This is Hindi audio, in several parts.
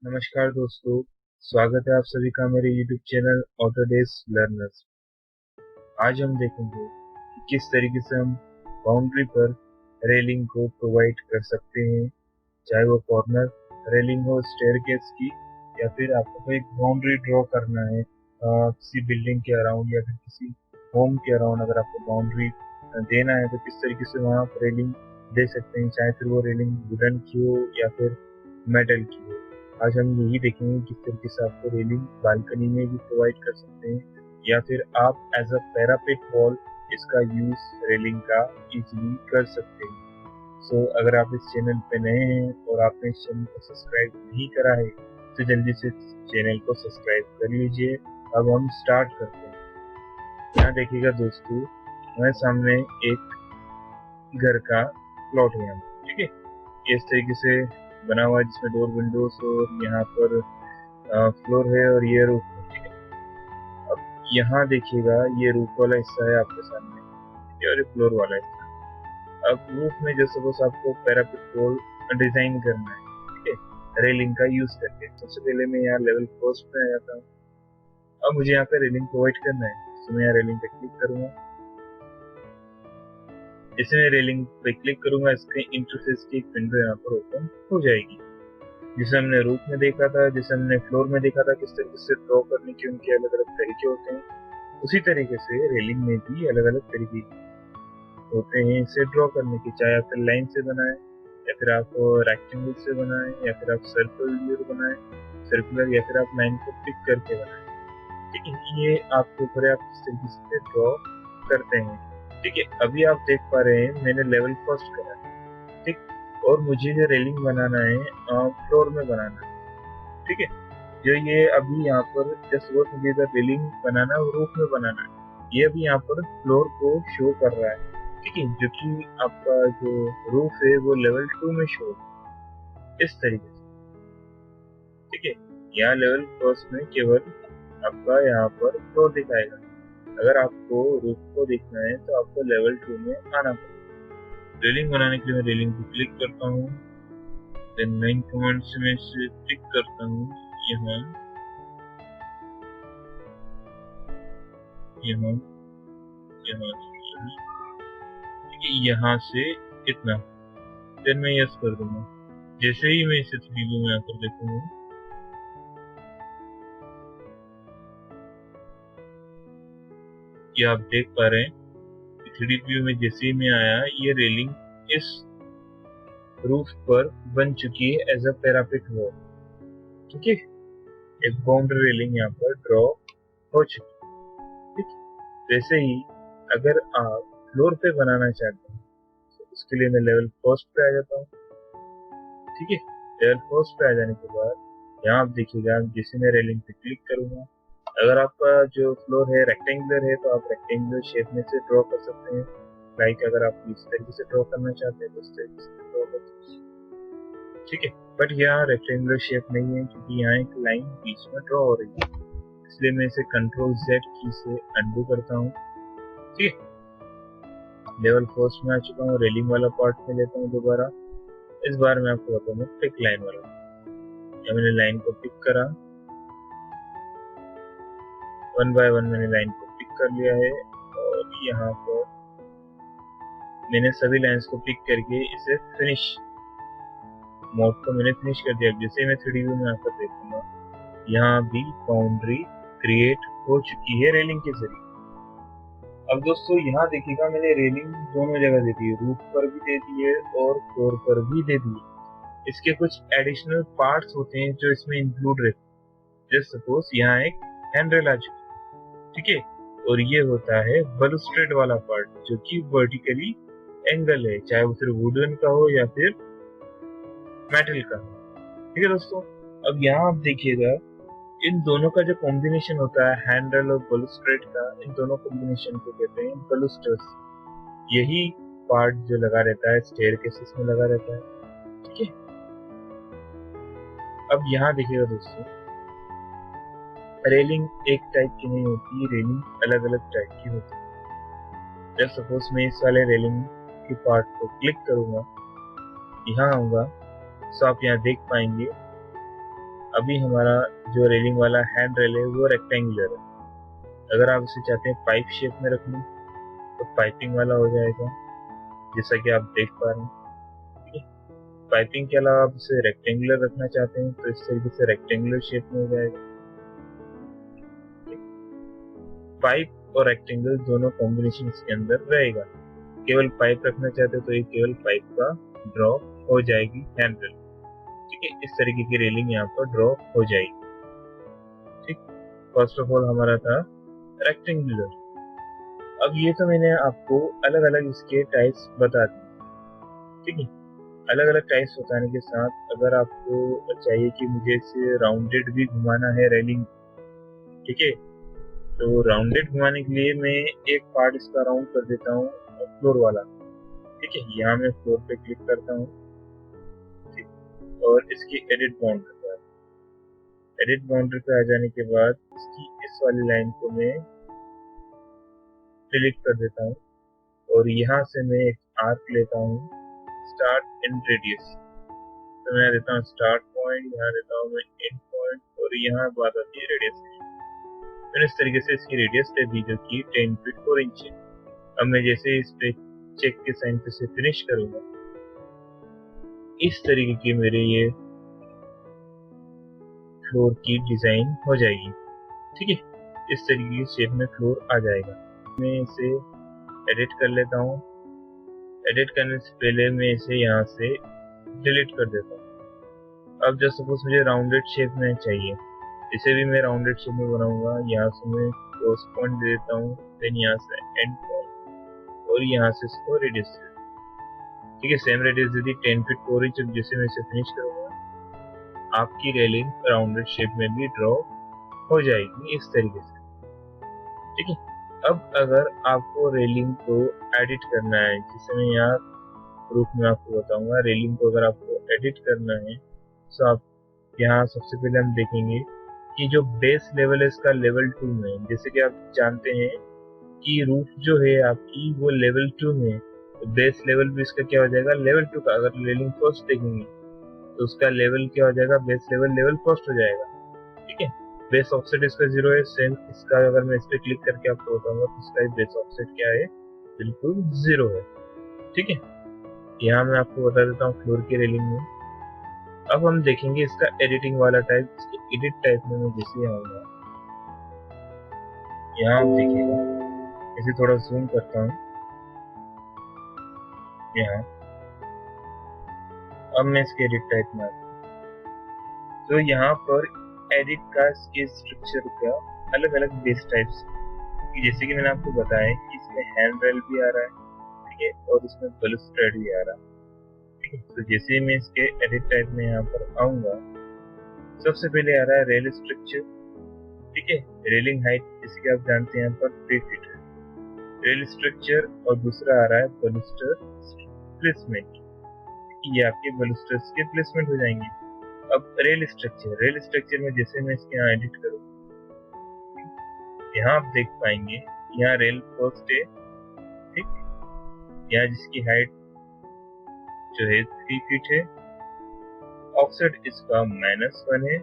नमस्कार दोस्तों, स्वागत है आप सभी का मेरे YouTube चैनल ऑटोडेस्क लर्नर्स। आज हम देखेंगे कि किस तरीके से हम बाउंड्री पर रेलिंग को प्रोवाइड कर सकते हैं, चाहे वो कॉर्नर रेलिंग हो स्टेयरकेस की, या फिर आपको कोई बाउंड्री ड्रॉ करना है किसी बिल्डिंग के अराउंड या फिर किसी होम के अराउंड। अगर आपको बाउंड्री देना है तो किस तरीके से वहाँ आप रेलिंग दे सकते हैं, चाहे फिर वो रेलिंग वुडन की हो या फिर मेटल की हो। आज हम यही देखेंगे किस तरीके से आपको रेलिंग बालकनी में भी प्रोवाइड कर सकते हैं, या फिर आप एज अ पैरापेट वॉल इसका यूज रेलिंग का इजीली कर सकते हैं। सो अगर आप इस चैनल पे नए हैं और आपने इस चैनल को सब्सक्राइब नहीं करा है तो जल्दी से चैनल को सब्सक्राइब कर लीजिए। अब हम स्टार्ट करते हैं। यहाँ देखिएगा दोस्तों, हमारे सामने एक घर का प्लॉट है यहाँ, ठीक है। इस तरीके से बना हुआ है जिसमें डोर विंडोज और यहाँ पर फ्लोर है और ये रूफ है, ठीक है। अब यहाँ देखिएगा, ये रूफ वाला हिस्सा है आपके सामने और ये फ्लोर वाला हिस्सा। अब रूफ में जो सपोज आपको पैरापेट वॉल डिजाइन करना है, ठीक है, रेलिंग का यूज करके। सबसे पहले मैं यहाँ लेवल फर्स्ट पे आ जाता हूँ। अब मुझे यहाँ पे रेलिंग प्रोवाइड करना है, तो मैं यहाँ रेलिंग पे क्लिक करूंगा। जैसे मैं रेलिंग पे क्लिक करूंगा, इसके इंटरफेस की एक विंडो यहाँ पर ओपन हो जाएगी। जिसे हमने रूफ में देखा था, जिसे हमने फ्लोर में देखा था, किस तरीके से ड्रॉ करने के उनके अलग अलग तरीके होते हैं, उसी तरीके से रेलिंग में भी अलग अलग तरीके होते हैं इसे ड्रॉ करने के। चाहे आप लाइन से बनाए, या फिर आप रेक्टेंगल से बनाए, या फिर आप सर्कुलर बनाए, सर्कुलर, या फिर आप लाइन को पिक करके बनाए, ठीक है। ये आपके ऊपर है, आप किस तरीके से ड्रॉ करते हैं, ठीक है। अभी आप देख पा रहे हैं मैंने लेवल फर्स्ट करा है, ठीक। और मुझे जो रेलिंग बनाना है फ्लोर में बनाना है, ठीक है। जो ये अभी यहाँ पर जस्ट वो मुझे रेलिंग बनाना है, रूफ में बनाना है, ये अभी यहाँ पर फ्लोर को शो कर रहा है, ठीक है। जो कि आपका जो रूफ है वो लेवल 2 में शो इस तरीके से, ठीक है। यहाँ लेवल फर्स्ट में केवल आपका यहाँ पर फ्लोर दिखाएगा। अगर आपको रूफ को देखना है तो आपको लेवल 2 में आना पड़ेगा। रेलिंग बनाने के लिए मैं रेलिंग को क्लिक करता हूँ, देन मेन कमांड से मैं इसे टिक करता हूँ यहाँ यहाँ यहाँ ठीक है, यहाँ से इतना, देन मैं यस कर दूंगा। जैसे ही मैं इसे 3D में आकर देखूंगा, ये आप देख पा रहे हैं 3D व्यू में जैसे ही मैं आया, ये रेलिंग इस रूफ पर बन चुकी है एज अ पैरापेट वॉल, ठीक है। एक बाउंड्री रेलिंग यहाँ पर ड्रॉ हो चुकी है, ठीक। वैसे ही अगर आप फ्लोर पे बनाना चाहते हैं तो उसके लिए मैं लेवल फर्स्ट पे आ जाता हूँ, ठीक है। लेवल फर्स्ट पे आ जाने के बाद यहाँ आप देखिएगा, जैसे मैं रेलिंग पे क्लिक करूंगा, अगर आपका जो फ्लोर है रेक्टेंगुलर है तो आप रेक्टेंगुलर शेप में से ड्रॉ कर सकते हैं। लाइक अगर आप इस तरीके से ड्रॉ करना चाहते हैं तो इस तरीके से ड्रॉ कर सकते हैं, ठीक है। बट यहाँ रेक्टेंगुलर शेप नहीं है क्योंकि यहाँ एक लाइन बीच में ड्रॉ हो रही है, इसलिए मैं इसे कंट्रोल Z की से अनडू करता हूँ, ठीक है। लेवल फर्स्ट में आ चुका हूँ, रेलिंग वाला पार्ट में लेता हूँ दोबारा। इस बार मैं आपको बताऊंगा पिक लाइन वाला। या मैंने लाइन को पिक करा, 1 बाय 1 मैंने लाइन को पिक कर लिया है, और यहाँ पर मैंने सभी लाइंस को पिक करके इसे फिनिश मोड को मैंने फिनिश कर दिया। जैसे मैं 3D व्यू में आकर देखूंगा, यहाँ भी बाउंड्री क्रिएट हो चुकी है रेलिंग के जरिए। अब दोस्तों यहाँ देखिएगा, मैंने रेलिंग दोनों जगह दे दी है, रूफ पर भी दे दी है और फ्लोर पर भी दे दी है। इसके कुछ एडिशनल पार्ट्स होते हैं जो इसमें इंक्लूड रहते हैं। जस्ट सपोज यहाँ एक हैंडरेल आ चुकी है, ठीक है। और ये होता है बलुस्ट्रेड वाला पार्ट जो कि वर्टिकली एंगल है, चाहे वो सिर्फ वुडन का हो या फिर मेटल का हो, ठीक है दोस्तों। अब यहाँ आप देखिएगा, इन दोनों का जो कॉम्बिनेशन होता है हैंडल और बलुस्ट्रेड का, इन दोनों कॉम्बिनेशन को कहते हैं बलुस्टर्स। यही पार्ट जो लगा रहता है स्टेयरकेसेस में लगा रहता है, ठीक है। अब यहाँ देखिएगा दोस्तों, रेलिंग एक टाइप की नहीं होती, रेलिंग अलग अलग टाइप की होती है। जब सपोज मैं इस वाले रेलिंग के पार्ट को क्लिक करूंगा, यहाँ आऊंगा, तो आप यहाँ देख पाएंगे अभी हमारा जो रेलिंग वाला हैंड रेल है वो रेक्टेंगुलर है। अगर आप इसे चाहते हैं पाइप शेप में रखना तो पाइपिंग वाला हो जाएगा, जैसा कि आप देख पा रहे हैं। ठीक है, पाइपिंग के अलावा आप इसे रेक्टेंगुलर रखना चाहते हैं तो इस तरीके से रेक्टेंगुलर शेप में हो जाएगा। पाइप और रेक्टेंगल दोनों कॉम्बिनेशन इसके अंदर रहेगा। केवल पाइप रखना चाहते हो तो ये केवल पाइप का ड्रॉ हो जाएगी हैंड रेल। ठीक है, इस तरीके की रेलिंग यहाँ पर ड्रॉ हो जाएगी। ठीक, फर्स्ट ऑफ ऑल हमारा था रेक्टेंगुलर। अब ये तो मैंने आपको अलग अलग इसके टाइप्स बता दिए। ठीक है, अलग अलग टाइप्स बताने के साथ अगर आपको चाहिए कि मुझे इसे राउंडेड भी घुमाना है रेलिंग, ठीक है, तो राउंडेड घुमाने के लिए मैं एक पार्ट इसका राउंड कर देता हूँ फ्लोर वाला। ठीक है, यहाँ मैं फ्लोर पे क्लिक करता हूँ। ठीक, और इसकी एडिट बाउंड्री पर, एडिट बाउंड्री पे आ जाने के बाद इसकी इस वाली लाइन को मैं डिलीट कर देता हूँ और यहाँ से मैं एक आर्क लेता हूँ, स्टार्ट एंड रेडियस। तो मैं देता हूँ स्टार्ट पॉइंट, यहाँ देता हूँ मैं एंड पॉइंट, और यहाँ बात आती है रेडियस की। मैंने इस तरीके से इसकी रेडियस दे दी जो कि 10 फीट 4 इंच है। अब मैं जैसे इस पे चेक के साइन पे से फिनिश करूंगा, इस तरीके की मेरे ये फ्लोर की डिजाइन हो जाएगी। ठीक है, इस तरीके की शेप में फ्लोर आ जाएगा। मैं इसे एडिट कर लेता हूँ। एडिट करने से पहले मैं इसे यहाँ से डिलीट कर देता हूँ। अब जस्ट सपोज मुझे राउंडेड शेप में चाहिए, इसे भी मैं राउंडेड शेप में बनाऊंगा। यहाँ से मैं क्रॉस पॉइंट दे देता हूँ, देन यहाँ से एंड पॉइंट, और यहाँ से इसको रेडियस दे। ठीक है, सेम रेडियस दे दी 10 फीट 4 इंच। जैसे मैं इसे फिनिश करूंगा, आपकी रेलिंग राउंडेड शेप में भी ड्रॉ हो जाएगी इस तरीके से। ठीक है, अब अगर आपको रेलिंग को एडिट करना है, जिसे मैं यहाँ प्रूफ में आपको बताऊंगा, रेलिंग को अगर आपको एडिट करना है तो आप यहाँ सबसे पहले हम देखेंगे कि जो बेस लेवल है इसका लेवल 2 में। जैसे कि आप जानते हैं कि रूफ जो है आपकी वो लेवल 2 में, तो बेस लेवल भी इसका क्या हो जाएगा, लेवल 2 का। अगर रेलिंग फर्स्ट देखेंगे तो उसका लेवल क्या हो जाएगा, बेस लेवल लेवल फर्स्ट हो जाएगा। ठीक है, बेस ऑफसेट इसका 0 है। सेम इसका अगर मैं इस पे क्लिक करके आपको बताऊंगा तो इसका बेस ऑफसेट क्या है, बिल्कुल 0 है। ठीक है, यहाँ मैं आपको बता देता हूँ फ्लोर की रेलिंग में। अब हम देखेंगे इसका एडिटिंग वाला टाइप। इसके एडिट टाइप में मैं जैसे आऊंगा, यहाँ आप देखिएगा, इसे थोड़ा जूम करता हूँ यहाँ। अब मैं इसके एडिट टाइप में आता हूँ, तो यहाँ पर एडिट का इसके स्ट्रक्चर का अलग अलग बेस टाइप्स, जैसे कि मैंने आपको बताया कि इसमें हैंड रेल भी आ रहा है, ठीक है, और इसमें बलूस्ट्रेड भी आ रहा है। ठीक है, तो जैसे मैं इसके एडिट टाइप में यहाँ पर आऊंगा, सबसे पहले आ रहा है रेल स्ट्रक्चर। ठीक है, रेलिंग हाइट जैसे कि आप जानते हैं यहाँ पर 3 फीट है, रेल स्ट्रक्चर। और दूसरा आ रहा है बलूस्टर प्लेसमेंट, ये आपके बलूस्टर्स के प्लेसमेंट हो जाएंगे। अब रेल स्ट्रक्चर, रेल स्ट्रक्चर में जैसे मैं इसके यहाँ एडिट करूँ, यहाँ आप देख पाएंगे यहाँ रेल फर्स्ट है। ठीक, यहाँ जिसकी हाइट जो है 3 फीट है, ऑफसेट इसका -1 है,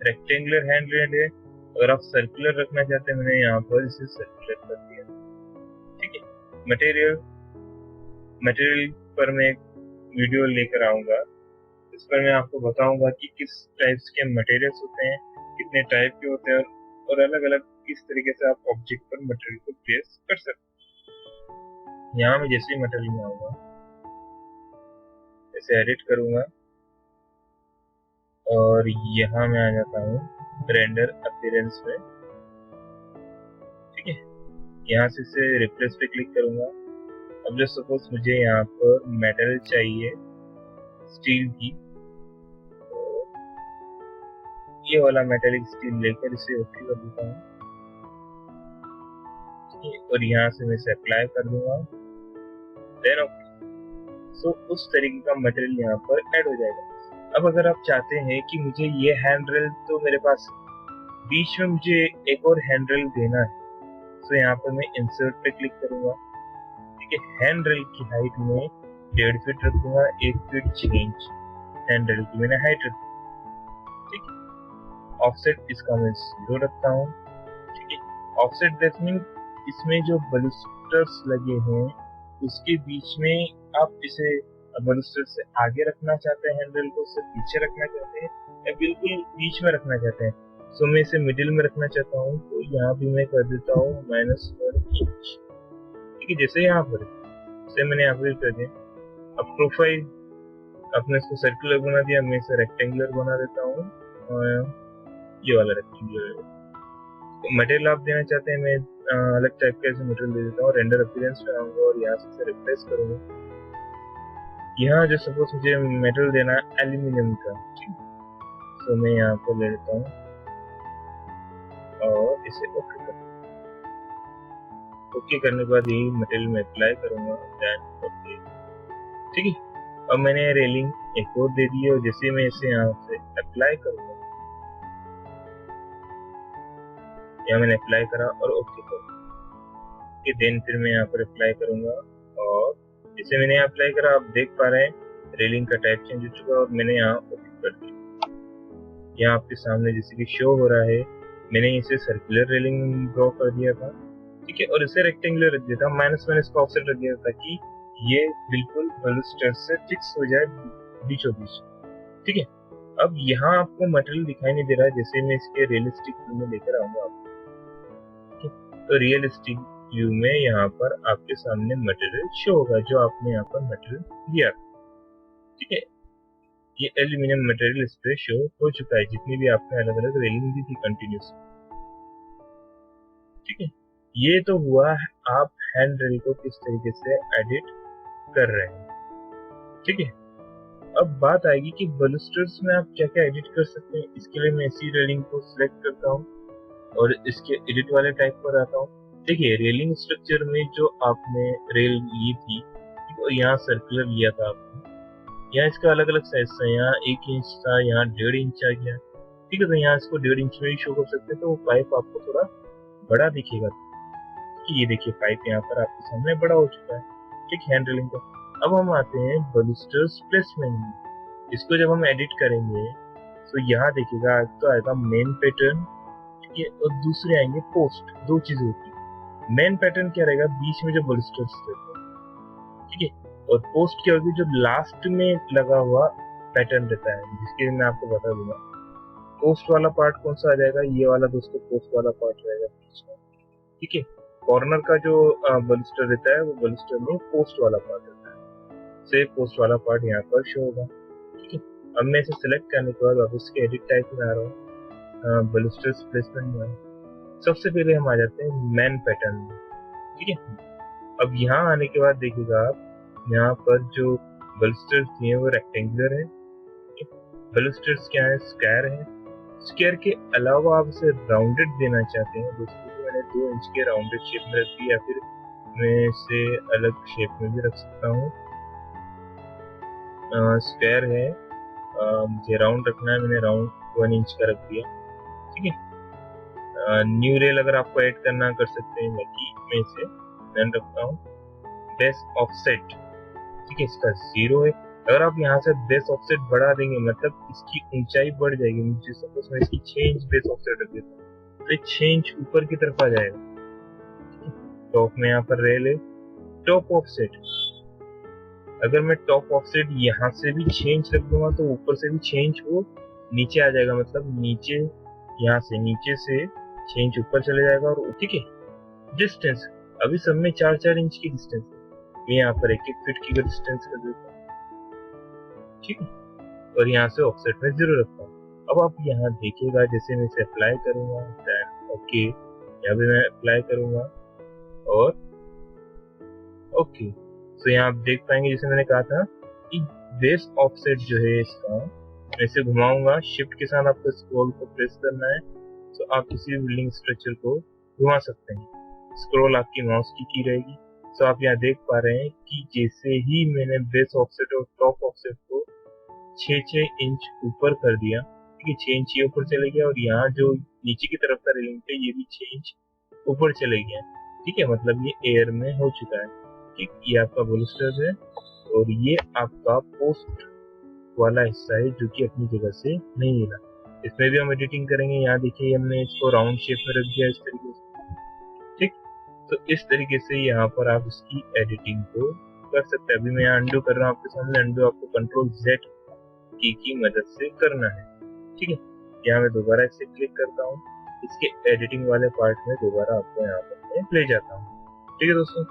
रेक्टेंगुलर हैंड रेल है। अगर आप सर्कुलर रखना चाहते हैं, मैंने यहाँ पर इसे सर्कुलर कर दिया। ठीक है, मटेरियल, मटेरियल पर मैं एक वीडियो लेकर आऊंगा, इस पर मैं आपको बताऊंगा कि किस टाइप्स के मटेरियल्स होते हैं, कितने टाइप के होते हैं, और अलग अलग किस तरीके से आप ऑब्जेक्ट पर मटेरियल को प्लेस कर सकते हैं। यहाँ मैं जैसे ही मटेरियल में आऊंगा, इसे एडिट करूंगा और यहाँ मैं आ जाता हूँ रेंडर अपीयरेंस में। ठीक है, यहाँ से इसे रिप्लेस पे क्लिक करूंगा। अब जो सपोज मुझे यहाँ पर मेटल चाहिए स्टील की, ये वाला मेटेलिक स्टील लेकर इसे ओके कर देता हूँ। और यहाँ से मैं इसे अप्लाई कर दूंगा, देन ओके। सो उस तरीके का मटेरियल यहाँ पर ऐड हो जाएगा। अब अगर आप चाहते हैं कि मुझे ये हैंड रेल तो मेरे पास बीच में मुझे एक और हैंड रेल देना है, तो यहाँ पर मैं इंसर्ट पे क्लिक करूंगा। ठीक है, हैंड रेल की हाइट में 1.5 फीट रखूंगा, 1 फीट 6 इंच हैंड रेल की मैंने हाइट रखी। ठीक है, ऑफसेट इसका मैं 0 रखता हूँ। ठीक है, ऑफसेट दैट मीन इसमें जो बलूस्टर्स लगे हैं उसके बीच में आप इसे बलूस्टर से आगे रखना चाहते हैं हैंडल को, उससे पीछे रखना चाहते हैं या बिल्कुल बीच में रखना चाहते हैं। सो मैं इसे मिडिल में रखना चाहता हूँ, तो यहाँ भी मैं कर देता हूँ -1 इंच। ठीक है, जैसे यहाँ पर इसे मैंने यहाँ पर कर दिया। अब प्रोफाइल अपने इसको सर्कुलर बना दिया, मैं इसे रेक्टेंगुलर बना देता हूँ, ये वाला रेक्टेंगुलर। मटेरियल आप देना चाहते हैं, मैं अलग टाइप का ऐसे मटेरियल दे देता हूँ, रेंडर अपीयरेंस पे आऊंगा और यहाँ से रिप्लेस करूंगा। यहाँ जो सपोज मुझे मेटल देना है एल्यूमिनियम का, ठीक, तो मैं यहाँ पर ले लेता हूँ और इसे ओके कर ओके करने के बाद यही मटेरियल में अप्लाई करूंगा, देन ओके। ठीक है, अब मैंने रेलिंग एक और दे दी है और जैसे मैं इसे यहाँ से अप्लाई करूंगा, यहाँ मैंने अप्लाई करा और ओके कर देन फिर मैं यहाँ पर अप्लाई करूंगा और जैसे मैंने यहाँ अप्लाई करा आप देख पा रहे हैं रेलिंग का टाइप चेंज हो चुका है और मैंने यहाँ ओके कर दिया। यहाँ आपके सामने जैसे कि शो हो रहा है, मैंने इसे सर्कुलर रेलिंग ड्रॉ कर दिया था, ठीक है, और इसे रेक्टेंगुलर रख दिया था, -1 इसका ऑफसेट रख दिया था ताकि ये बिल्कुल बलूस्टर से फिक्स हो जाए बीचों बीच। ठीक है, अब यहाँ आपको मटेरियल दिखाई नहीं दे रहा है, जैसे मैं इसके रियलिस्टिक व्यू में लेकर आऊंगा आपको, तो रियलिस्टिक व्यू में यहाँ पर आपके सामने मटेरियल शो होगा जो आपने यहाँ पर मटेरियल दिया। ठीक है, ये एल्यूमिनियम मटेरियल इस पे शो हो चुका है, जितनी भी आपने अलग अलग रेलिंग दी थी कंटिन्यूस। ठीक है, ये तो हुआ है आप हैंड रेल को किस तरीके से एडिट कर रहे हैं। ठीक है, अब बात आएगी कि बलूस्टर्स में आप क्या क्या एडिट कर सकते हैं। इसके लिए मैं इसी रेलिंग को सिलेक्ट करता हूँ और इसके एडिट वाले टाइप पर आता हूँ। देखिए, रेलिंग स्ट्रक्चर में जो आपने रेल ली थी और यहाँ सर्कुलर लिया था आपने, यहाँ इसका अलग अलग साइज था, यहाँ 1 इंच था, यहाँ 1.5 इंच आ गया। ठीक है, तो यहाँ इसको 1.5 इंच में ही शो कर सकते हैं, तो वो पाइप आपको थोड़ा बड़ा दिखेगा। ये देखिए पाइप यहाँ पर आपके सामने बड़ा हो चुका है। ठीक, हैंड रेलिंग का। अब हम आते हैं बलूस्टर्स प्लेसमेंट। इसको जब हम एडिट करेंगे तो यहाँ देखिएगा तो आएगा मेन पैटर्न, और दूसरे आएंगे पोस्ट। दो चीजें होती है, मेन पैटर्न क्या रहेगा बीच में जो बलूस्टर्स रहते हैं, ठीक है, और पोस्ट क्या होगी जो लास्ट में लगा हुआ पैटर्न रहता है, जिसके लिए मैं आपको बता दूंगा। पोस्ट वाला पार्ट कौन सा आ जाएगा, ये वाला दोस्तों पोस्ट वाला पार्ट रहेगा बीच में। ठीक है, कॉर्नर का जो बलूस्टर रहता है वो बलूस्टर में पोस्ट वाला पार्ट रहता है, से पोस्ट वाला पार्ट यहाँ पर शो होगा। ठीक है, अब मैं इसे सिलेक्ट करने के बाद वापस के एडिट टाइप में आ रहा हूँ, बलूस्टर्स प्लेसमेंट में। सबसे पहले हम आ जाते हैं मेन पैटर्न में। ठीक है, अब यहाँ आने के बाद देखिएगा आप यहाँ पर जो बलूस्टर्स दिए वो रेक्टेंगुलर है, बलूस्टर्स क्या है स्क्वायर है। स्क्वायर के अलावा आप इसे राउंडेड देना चाहते हैं दोस्तों, तो मैंने 2 इंच के राउंडेड शेप में रख दी, या फिर मैं इसे अलग शेप में भी रख सकता हूँ। स्क्वायर है, मुझे राउंड रखना है, मैंने राउंड 1 इंच का रख दिया। ठीक है, न्यू रेल अगर आपको ऐड करना कर सकते हैं, बाकी मैं इसे डन रखता हूँ। बेस ऑफसेट, ठीक है, इसका 0 है। अगर आप यहाँ से बेस ऑफसेट बढ़ा देंगे मतलब इसकी ऊंचाई बढ़ जाएगी। मुझे सपोज मैं इसकी 6 इंच बेस ऑफसेट रख देता हूँ तो 6 इंच ऊपर की तरफ आ जाएगा। टॉप में यहाँ पर रेल है। टॉप ऑफसेट, अगर मैं टॉप ऑफसेट यहाँ से भी 6 इंच रख दूंगा तो ऊपर से भी 6 इंच वो नीचे आ जाएगा, मतलब नीचे यहाँ से नीचे से 6 इंच ऊपर चले जाएगा। और ठीक है, डिस्टेंस अभी सब में 4-4 इंच की डिस्टेंस, मैं यहाँ पर 1-1 फीट की डिस्टेंस कर देता हूँ। ठीक है, और यहाँ से ऑफसेट में 0 रखता हूँ। अब आप यहाँ देखिएगा जैसे मैं इसे अप्लाई करूंगा, ओके, यहाँ भी मैं अप्लाई करूंगा और ओके। तो यहाँ आप देख पाएंगे जैसे मैंने कहा था कि बेस ऑफसेट जो है इसका, मैं इसे घुमाऊंगा, शिफ्ट के साथ आपको स्क्रॉल को प्रेस करना है तो आप किसी भी बिल्डिंग स्ट्रक्चर को घुमा सकते हैं। स्क्रॉल आपकी माउस की रहेगी। तो आप यहाँ देख पा रहे हैं कि जैसे ही मैंने बेस ऑफसेट और टॉप ऑफसेट को 6-6 इंच ऊपर कर दिया, ठीक है, 6 इंच ये ऊपर चले गया और यहाँ जो नीचे की तरफ का रेलिंग पे ये भी 6 इंच ऊपर चले गया। ठीक है, मतलब ये एयर में हो चुका है। ठीक, ये आपका बलूस्टर है और ये आपका पोस्ट वाला हिस्सा है जो कि अपनी जगह से नहीं हिला। इसमें भी हम एडिटिंग करेंगे। यहाँ देखिए हमने इसको राउंड शेप में रख दिया इस तरीके से, ठीक। तो इस तरीके से यहाँ पर आप इसकी एडिटिंग को कर सकते हैं। अभी मैं यहाँ अंडू कर रहा हूँ आपके सामने। अंडू आपको कंट्रोल Z की मदद से करना है, ठीक है। यहाँ मैं दोबारा इसे क्लिक करता हूँ, इसके एडिटिंग वाले पार्ट में दोबारा आपको यहाँ पर ले जाता हूँ, ठीक है दोस्तों।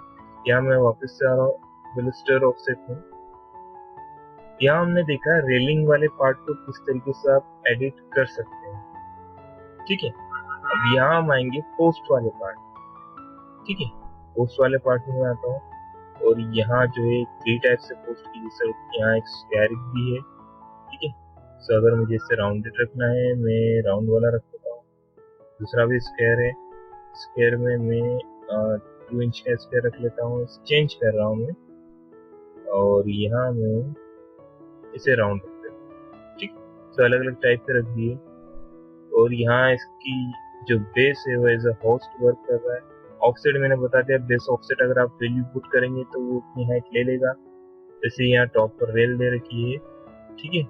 यहाँ मैं वापस से आ रहा हूँ बलिस्टर ऑफसेट में। यहाँ हमने देखा रेलिंग वाले पार्ट को किस तरीके से आप एडिट कर सकते हैं, ठीक है। अब यहाँ हम आएंगे पोस्ट वाले पार्ट, ठीक है। पोस्ट वाले पार्ट में आता हूँ और यहाँ जो है 3 टाइप से पोस्ट की, जैसे यहाँ एक स्क्वायर भी है, ठीक है। सो अगर मुझे इससे राउंडेड रखना है मैं राउंड वाला रख देता हूँ। दूसरा भी स्क्वायर है, स्क्वायर में मैं 2 इंच का स्क्वायर रख लेता हूँ, चेंज कर रहा हूँ मैं, और यहाँ मैं इसे राउंड रख देता हूँ, ठीक। तो अलग अलग टाइप के रख दिए। और यहाँ इसकी जो बेस है वो एज अ होस्ट वर्क कर रहा है। ऑफसेट मैंने बता दिया, बेस ऑफसेट अगर आप वैल्यू पुट करेंगे तो वो उतनी हाइट ले लेगा। जैसे यहाँ टॉप पर रेल दे रखी है, ठीक है।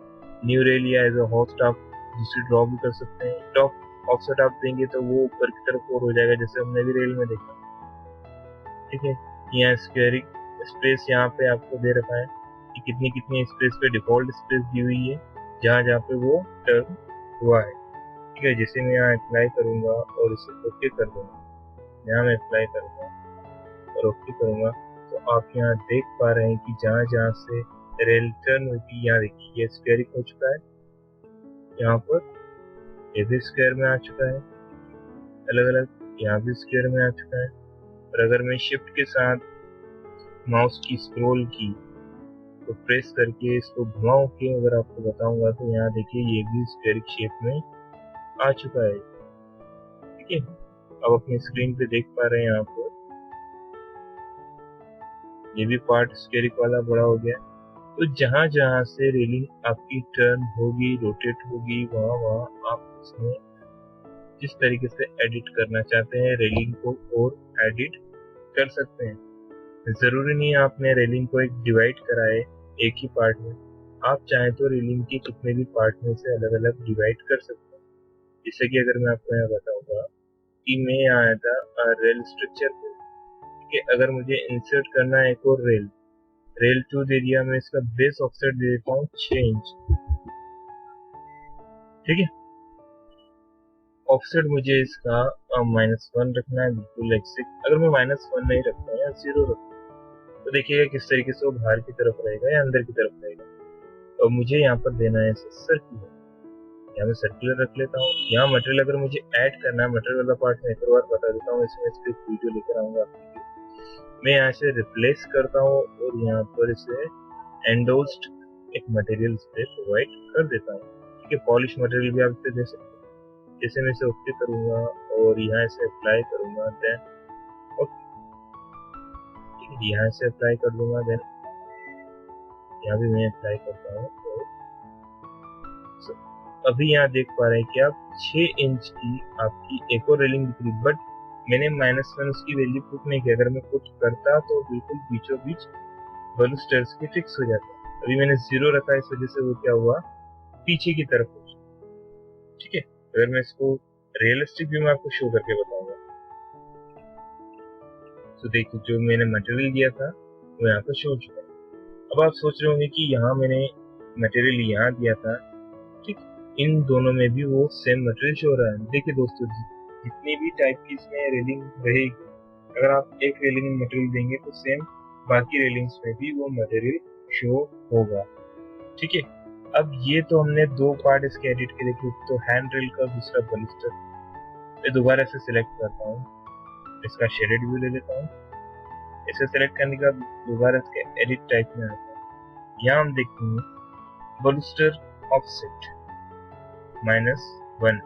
न्यू रेल या एज अ होस्ट आप दूसरी ड्रॉ भी कर सकते हैं। टॉप ऑफसेट आप देंगे तो वो ऊपर की तरफ और हो जाएगा, जैसे हमने भी रेल में देखा, ठीक है। यहाँ स्क्वेयरिंग स्पेस यहाँ पे आपको दे रखा है कि कितनी कितनी स्पेस पे डिफॉल्ट स्पेस दी हुई है जहाँ जहाँ पे वो टर्न हुआ है, ठीक है। जैसे मैं यहाँ अप्लाई करूंगा और इसे ओके कर दूंगा, यहाँ मैं अप्लाई करूंगा और ओके करूंगा, तो आप यहाँ देख पा रहे हैं कि जहाँ जहाँ से रेल टर्न होगी, यहाँ देखिए ये स्क्वेयरिंग हो चुका है, यहाँ पर ये भी स्क्वायर में आ चुका है अलग अलग, यहाँ भी स्क्वायर में आ चुका है। और अगर मैं शिफ्ट के साथ माउस की स्क्रॉल की तो प्रेस करके इसको घुमाओ के अगर आपको बताऊंगा तो यहाँ देखिए ये भी स्क्वायर शेप में आ चुका है, ठीक है। अब अपनी स्क्रीन पे देख पा रहे हैं आप, ये भी पार्ट स्क्वायर वाला बड़ा हो गया। तो जहां जहां से रेलिंग आपकी टर्न होगी, रोटेट होगी, वहां वहां आप इसमें जिस तरीके से एडिट करना चाहते हैं रेलिंग को और एडिट कर सकते हैं। जरूरी नहीं है आपने रेलिंग को एक डिवाइड कराए एक ही पार्ट में, आप चाहें तो रेलिंग के कितने भी पार्ट में से अलग अलग डिवाइड कर सकते हैं। जैसे कि अगर मैं आपको यहाँ बताऊंगा कि मैं आया था रेल स्ट्रक्चर पे, ठीक है। अगर मुझे इंसर्ट करना है एक और रेल, रेल 2 दे दिया, मैं इसका बेस ऑफसेट दे देता हूँ 6 इंच, ठीक है। ऑफसेट मुझे इसका -1 रखना है, बिल्कुल एक्सेक्ट। अगर मैं -1 नहीं रखता है या 0 रखता तो देखिएगा किस तरीके से वो बाहर की तरफ रहेगा या अंदर की तरफ रहेगा। और मुझे यहाँ पर देना है सर्कुलर, यहाँ मैं सर्कुलर रख लेता हूँ। यहाँ मटेरियल अगर मुझे ऐड करना है, मटेरियल वाला पार्ट मैं एक बार बता देता हूँ, इसमें इसके वीडियो लेकर आऊंगा आपके लिए। मैं यहाँ से रिप्लेस करता हूँ और यहाँ पर इसे एंडोस्ड एक मटेरियल से प्रोवाइड कर देता हूँ, ठीक है। पॉलिश मटेरियल भी आप इसे दे सकते हैं। जैसे मैं इसे ओके करूंगा और यहाँ से अप्लाई करूंगा, देन ओके, यहाँ से अप्लाई कर दूंगा, देन यहाँ भी मैं अप्लाई करता हूँ। तो अभी यहाँ देख पा रहे हैं कि आप 6 इंच की आपकी एक और रेलिंग दिख रही, बट मैंने -1 उसकी वैल्यू पुट नहीं की। अगर मैं पुट करता तो बिल्कुल बीचों बीच बलूस्टर्स की फिक्स हो जाता। अभी मैंने 0 रखा, इस वजह से वो क्या हुआ, पीछे की तरफ हो, ठीक है। अगर मैं इसको रियलिस्टिक भी मैं आपको शो करके बताऊंगा, तो देखिए जो मैंने मटेरियल दिया था वो यहाँ पर शो हो चुका है। अब आप सोच रहे होंगे कि यहाँ मैंने मटेरियल यहाँ दिया था, ठीक, इन दोनों में भी वो सेम मटेरियल शो हो रहा है। देखिए दोस्तों, जितनी भी टाइप की इसमें रेलिंग रहेगी, अगर आप एक रेलिंग में मटेरियल देंगे तो सेम बाकी रेलिंग्स में भी वो मटेरियल शो होगा, ठीक है। अब ये तो हमने 2 पार्ट इसके एडिट के देखे, तो हैंड रेल का, दूसरा बलिस्टर। मैं दोबारा से सिलेक्ट करता हूँ, इसका शेडेड व्यू ले लेता हूँ। इसे सिलेक्ट करने के बाद दोबारा इसके एडिट टाइप में आता है। यहाँ हम देखेंगे बलिस्टर ऑफसेट -1,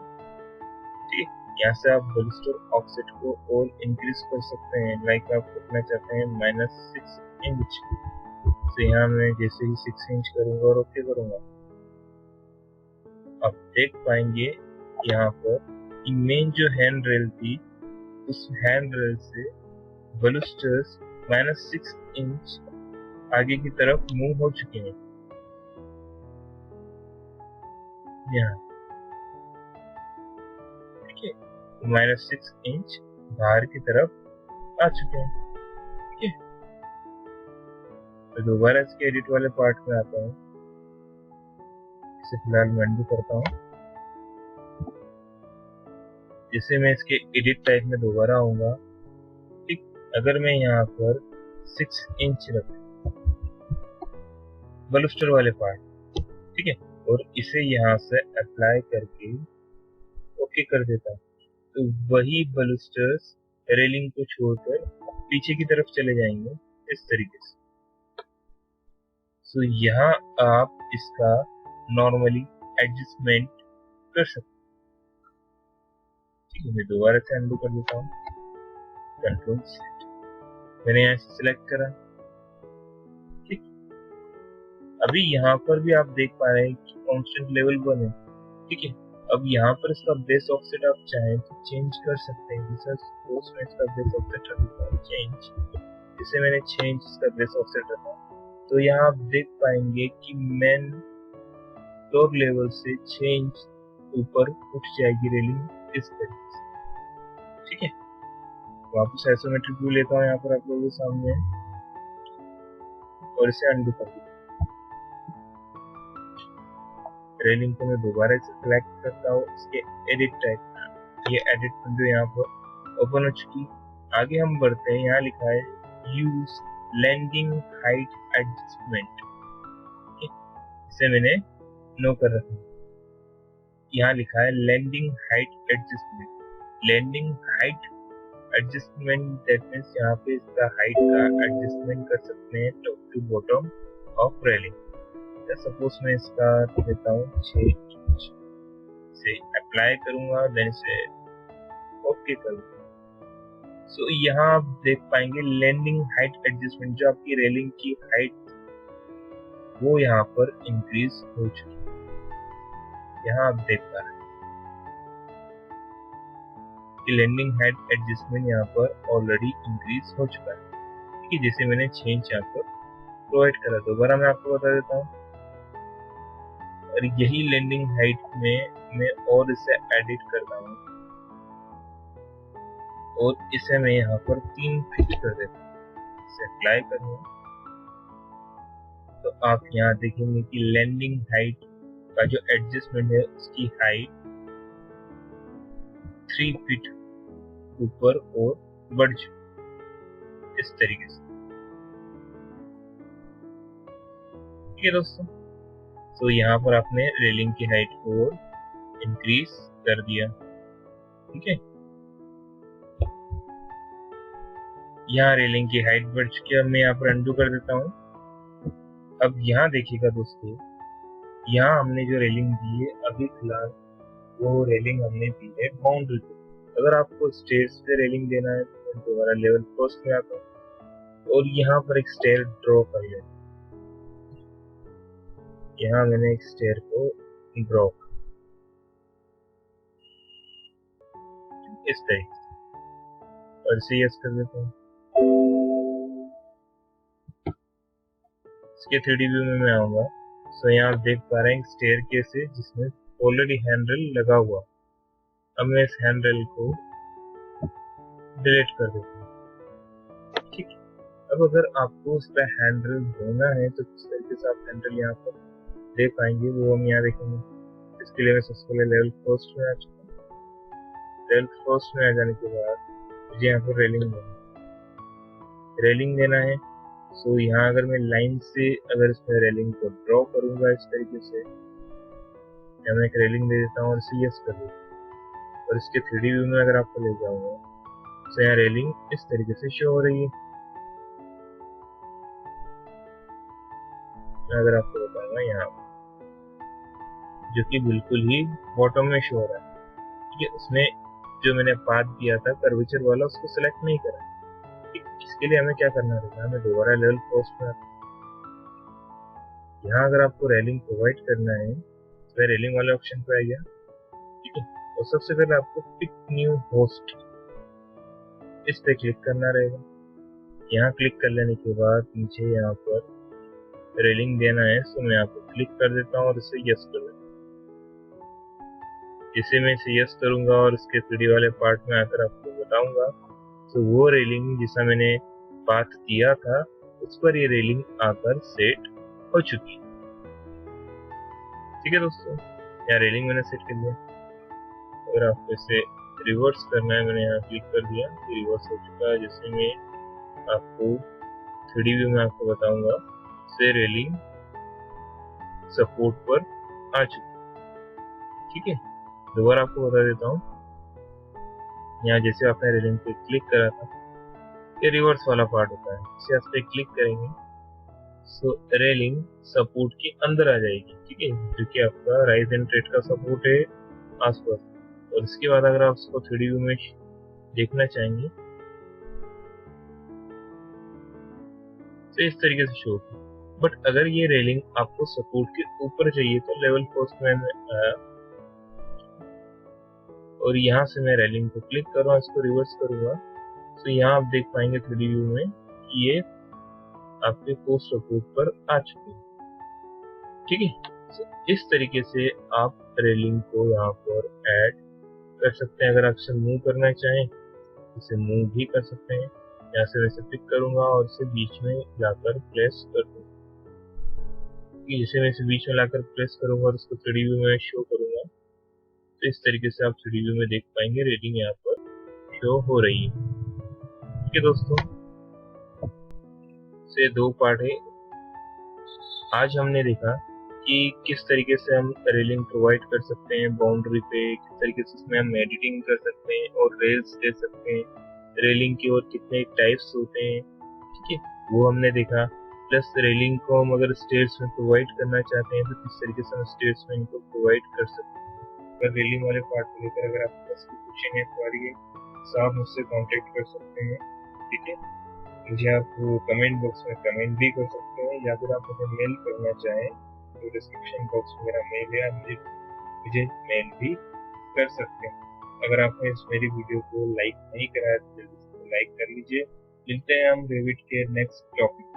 ठीक। यहाँ से आप बलिस्टर ऑफसेट को और इंक्रीज कर सकते हैं, लाइक आप रखना चाहते हैं -6 इंच, तो यहाँ मैं जैसे ही 6 इंच करूंगा और ओके करूंगा, आप देख पाएंगे यहाँ पर मेन जो हैंड रेल थी उस हैंड रेल से बलूस्टर्स -6 इंच आगे की तरफ मूव हो चुके हैं। यहाँ -6 इंच बाहर की तरफ आ चुके हैं। ठीक है, तो दोबारा इसके एडिट वाले पार्ट में आता हूँ। इसे फिलहाल मैं अनडू करता हूँ। जिससे मैं इसके एडिट टाइप में दोबारा आऊंगा। ठीक, अगर मैं यहाँ पर 6 इंच रख बलूस्टर वाले पार्ट, ठीक है, और इसे यहाँ से अप्लाई करके ओके कर देता हूँ, तो वही बलूस्टर्स रेलिंग को छोड़कर पीछे की तरफ चले जाएंगे इस तरीके से। तो यहाँ आप इसका नॉर्मली एडजस्टमेंट कर सकते हैं। ठीक है, मैं दोबारा से अनडू कर देता हूँ। कंट्रोल मैंने यहाँ से सिलेक्ट करा। ठीक, अभी यहाँ पर भी आप देख पा रहे हैं कि कांस्टेंट लेवल 1 है। ठीक है, अब यहाँ पर इसका बेस ऑफसेट आप चाहें तो चेंज कर सकते हैं। जैसे सपोज में इसका बेस ऑफसेट रखा चेंज, जैसे मैंने चेंज इसका बेस ऑफसेट रखा, तो यहाँ आप देख पाएंगे कि मेन फ्लोर लेवल से 6 इंच ऊपर उठ जाएगी रेलिंग इस तरीके से। ठीक है, वापस आइसोमेट्रिक व्यू लेता हूँ यहाँ पर आप लोगों के सामने और इसे अनडू कर दूँ। रेलिंग को मैं दोबारा से सिलेक्ट करता हूँ, इसके एडिट टाइप, ये एडिट विंडो यहाँ पर ओपन हो चुकी। आगे हम बढ़ते हैं, यहाँ लिखा है यूज लैंडिंग हाइट एडजस्टमेंट। इसे मैंने नो कर रखा। यहाँ लिखा है landing height adjustment. Landing height adjustment that means यहाँ पे इसका हाइट का एडजस्टमेंट कर सकते हैं top to bottom of railing. Suppose मैं इसका देता हूँ 6 इंच से अप्लाई करूंगा, देन से ओके करूंगा। सो यहाँ आप देख पाएंगे लैंडिंग हाइट एडजस्टमेंट, जो आपकी रेलिंग की हाइट वो यहाँ पर इंक्रीज हो चुकी है। यहाँ आप देख पा रहे हैं कि लैंडिंग हाइट एडजस्टमेंट यहाँ पर ऑलरेडी इंक्रीज हो चुका है। ठीक है, जैसे मैंने 6 इंच यहाँ पर प्रोवाइड करा। दोबारा मैं आपको बता देता हूँ, और यही लैंडिंग हाइट में मैं और इसे एडिट करता हूँ और इसे मैं यहाँ पर 3 फिट कर देता हूँ। इसे अप्लाई करूँगा तो आप यहाँ देखेंगे कि लैंडिंग हाइट का जो एडजस्टमेंट है उसकी हाइट 3 फीट ऊपर और बढ़ चुकी इस तरीके से। ठीक है दोस्तों, तो यहाँ पर आपने रेलिंग की हाइट को इंक्रीज कर दिया। ठीक है, यहाँ रेलिंग की हाइट बढ़ चुकी है। अब मैं यहाँ पर अनडू कर देता हूँ। अब यहाँ देखिएगा दोस्तों, यहाँ हमने जो रेलिंग दी है अभी फिलहाल वो रेलिंग हमने दी है बाउंड्री पे। अगर आपको स्टेयर्स पे रेलिंग देना है तो दोबारा लेवल फर्स्ट में आता हूँ और यहाँ पर एक स्टेयर ड्रॉ कर लें। यहाँ मैंने एक स्टेयर को ड्रॉ इस तरीके से और इसे यस कर देता हूँ। इसके 3D व्यू में मैं आऊंगा। सो यहाँ आप देख पा रहे हैं स्टेयर केस है जिसमें ऑलरेडी हैंडल लगा हुआ। अब मैं इस हैंडल को डिलीट कर देता हूँ। ठीक है, अब अगर आपको उस पर हैंडल होना है तो किस तरीके से आप हैंडल यहाँ पर दे पाएंगे वो हम यहाँ देखेंगे। इसके लिए मैं सबसे पहले लेवल फर्स्ट में आ चुका हूँ। लेवल फर्स्ट में आ जाने के बाद मुझे यहाँ पर रेलिंग देना है। सो यहाँ अगर मैं लाइन से अगर इसमें रेलिंग को ड्रॉ करूंगा इस तरीके से, या मैं एक रेलिंग दे देता हूँ और इसे यस कर देता हूँ और इसके 3D व्यू में अगर आपको ले जाऊंगा तो यहाँ रेलिंग इस तरीके से शो हो रही है। मैं अगर आपको बताऊंगा यहाँ जो कि बिल्कुल ही बॉटम में शो हो रहा है। ठीक है, उसमें जो मैंने पाथ दिया था कर्वेचर वाला उसको सिलेक्ट नहीं करा। इसके लिए हमें क्या करना रहेगा, हमें दोबारा लेवल फर्स्ट में यहाँ अगर आपको रेलिंग प्रोवाइड करना है तो रेलिंग वाले ऑप्शन पे आइए। ठीक है, और सबसे पहले आपको पिक न्यू होस्ट इस पे क्लिक करना रहेगा। यहाँ क्लिक कर लेने के बाद नीचे यहाँ पर रेलिंग देना है, सो मैं यहाँ पर क्लिक कर देता हूँ और इसे यस कर देता हूँ। जैसे मैं इसे यस करूंगा और इसके 3D वाले पार्ट में आकर आपको बताऊंगा, तो वो रेलिंग जिसा मैंने बात किया था उस पर ये रेलिंग आकर सेट हो चुकी। ठीक है दोस्तों, यहाँ रेलिंग मैंने सेट कर दिया। अगर आपको इसे रिवर्स करना है, मैंने यहाँ क्लिक कर दिया, रिवर्स हो चुका है। जैसे मैं आपको 3D व्यू में आपको बताऊंगा, से रेलिंग सपोर्ट पर आ चुकी। ठीक है, दोबारा आपको बता देता हूँ, यहाँ जैसे आपने रेलिंग पे क्लिक करा था, ये रिवर्स वाला पार्ट होता है। इसे आप पे क्लिक करेंगे सो रेलिंग सपोर्ट के अंदर आ जाएगी। ठीक है, जो कि आपका राइज एंड ट्रेड का सपोर्ट है आसपास। और इसके बाद अगर आप उसको 3D व्यू में देखना चाहेंगे तो इस तरीके से शो होगी। बट अगर ये रेलिंग आपको सपोर्ट के ऊपर चाहिए तो लेवल फर्स्ट में आया और यहाँ से मैं रेलिंग को क्लिक कर रहा हूँ, इसको रिवर्स करूंगा तो यहाँ आप देख पाएंगे 3D व्यू में कि ये आपके पोस्ट सपोर्ट पर आ चुकी है। ठीक है, तो इस तरीके से आप रेलिंग को यहाँ पर ऐड कर सकते हैं। अगर आप इसे मूव करना चाहें इसे मूव भी कर सकते हैं। यहाँ से मैं इसे पिक करूंगा और इसे बीच में लाकर प्लेस कर दूंगा। जैसे मैं इसे बीच में लाकर प्लेस करूंगा और इसको 3D व्यू में शो करूंगा तो इस तरीके से आप 3D व्यू में देख पाएंगे रेलिंग यहाँ पर शो हो रही है। ठीक है दोस्तों, से दो पार्ट है। आज हमने देखा कि किस तरीके से हम रेलिंग प्रोवाइड कर सकते हैं बाउंड्री पे, किस तरीके से इसमें हम एडिटिंग कर सकते हैं और रेल्स दे सकते हैं, रेलिंग के और कितने टाइप्स होते हैं। ठीक है, वो हमने देखा। प्लस रेलिंग को हम अगर स्टेयर्स में प्रोवाइड करना चाहते हैं तो किस तरीके से हम स्टेयर्स में इनको प्रोवाइड कर सकते हैं। अगर रेलिंग वाले पार्ट को लेकर अगर आपके पास कोई क्वेश्चन है तो आइए आप मुझसे कॉन्टेक्ट कर सकते हैं। ठीक है, मुझे आप कमेंट बॉक्स में कमेंट भी कर सकते हैं या फिर आप मुझे मेल करना चाहें तो डिस्क्रिप्शन बॉक्स में मेरा मेल है, आप मुझे मेल भी कर सकते हैं। अगर आपने इस मेरी वीडियो को लाइक नहीं करा है तो जल्दी से लाइक कर लीजिए। मिलते हैं हम रेविट के नेक्स्ट टॉपिक।